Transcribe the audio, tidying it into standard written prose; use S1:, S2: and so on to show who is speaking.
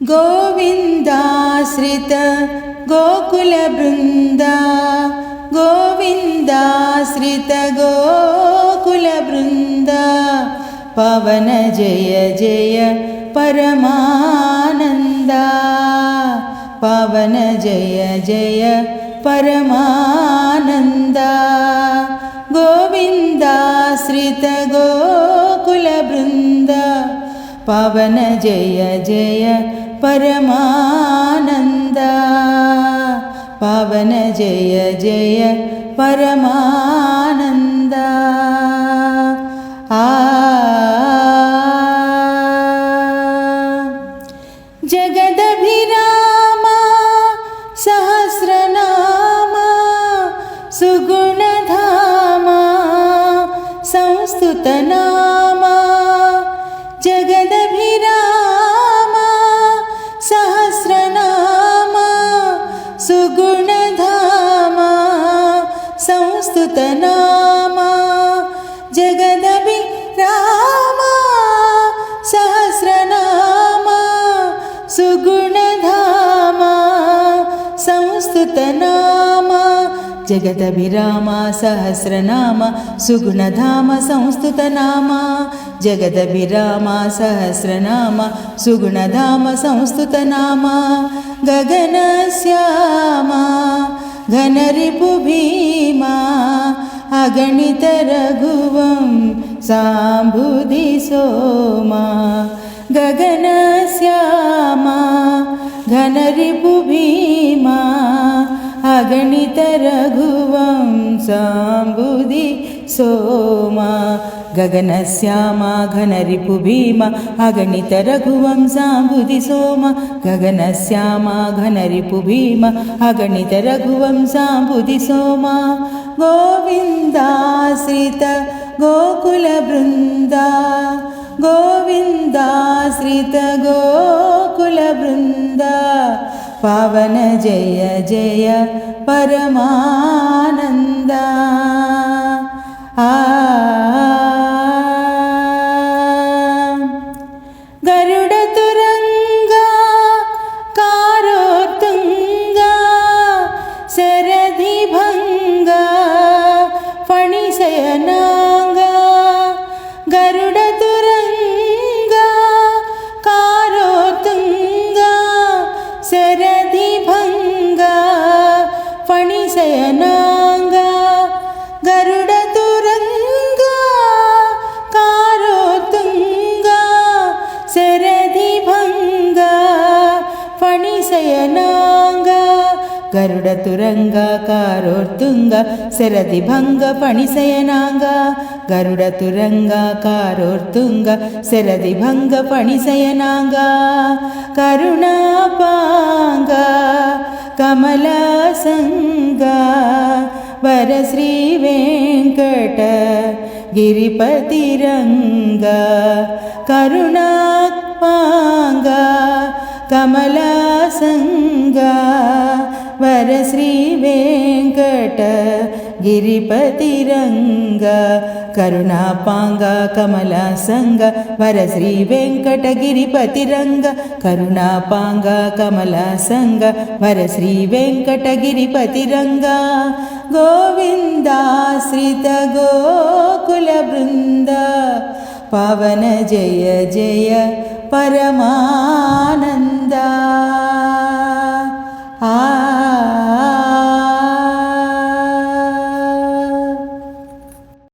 S1: गोविन्दाश्रित गोकुलवृन्दा गोविन्दाश्रित गोकुलवृन्दा पवन जय जय परमानन्दा पवन जय जय परमानन्दा गोविन्दाश्रित गोकुलवृन्दा पवन जय जय परमानन्दा पवन जय जय परमानन्दा जगदभिरामा सहस्रनामा सुगुणधामा संस्तुतनामा जगदभिरामा सहस्रनामा सुगुणधामा संस्तुतनामा जगदभिरामा सहस्रनामा सुगुणधामा संस्तुतनामा जगदभिरामा सहस्रनामा सुगुणधामा संस्तुतनामा जगदभिरामा सहस्रनामा सुगुणधामा संस्तुतनामा गगनश्यामा घनरिपुभीमा अगणित रघुवं साम्बुधि सोमा गगनश्यामा घनरिपुभीमा अगणित रघुवं साम्बुधि सोमा गगनश्यामा घनरिपुभीमा अगणित रघुवं साम्बुधि सोमा गगनश्यामा घनरिपुभीमा अगणित रघुवं साम्बुधि सोमा गोविन्दाश्रित गोकुलवृन्दा गोविन्दाश्रित गोकुलवृन्दा पवन जय जय परमानन्दा गरुडतुरङ्गा कारोत्तुङ्गा शरधिभङ्गा फणिशयनाङ्गा गरुडतुरङ्गा कारोत्तुङ्गा शरधिभङ्गा फणिशयनाङ्गा गरुडतुरङ्गा कारोत्तुङ्गा शरधिभङ्गा फणिशयनाङ्गा गरुडतुरङ्गा कारोत्तुङ्गा शरधिभङ्गा फणिशयनाङ्गा गरुडतुरङ्गा कारोत्तुङ्गा शरधिभङ्गा फणिशयनाङ्गा करुणापाङ्गा कमलासङ्गा वरश्री वेङ्कट गिरिपतिरङ्गा करुणापाङ्गा कमलासङ्गा वरश्री वेङ्कट गिरिपतिरङ्गा करुणापाङ्गा कमलासङ्गा वरश्री वेङ्कट गिरिपतिरङ्गा करुणापाङ्गा कमलासङ्गा वरश्री वेङ्कट गिरिपतिरङ्गा गोविन्दाश्रित गोकुलवृन्दा पवन जय जय परमानन्दा।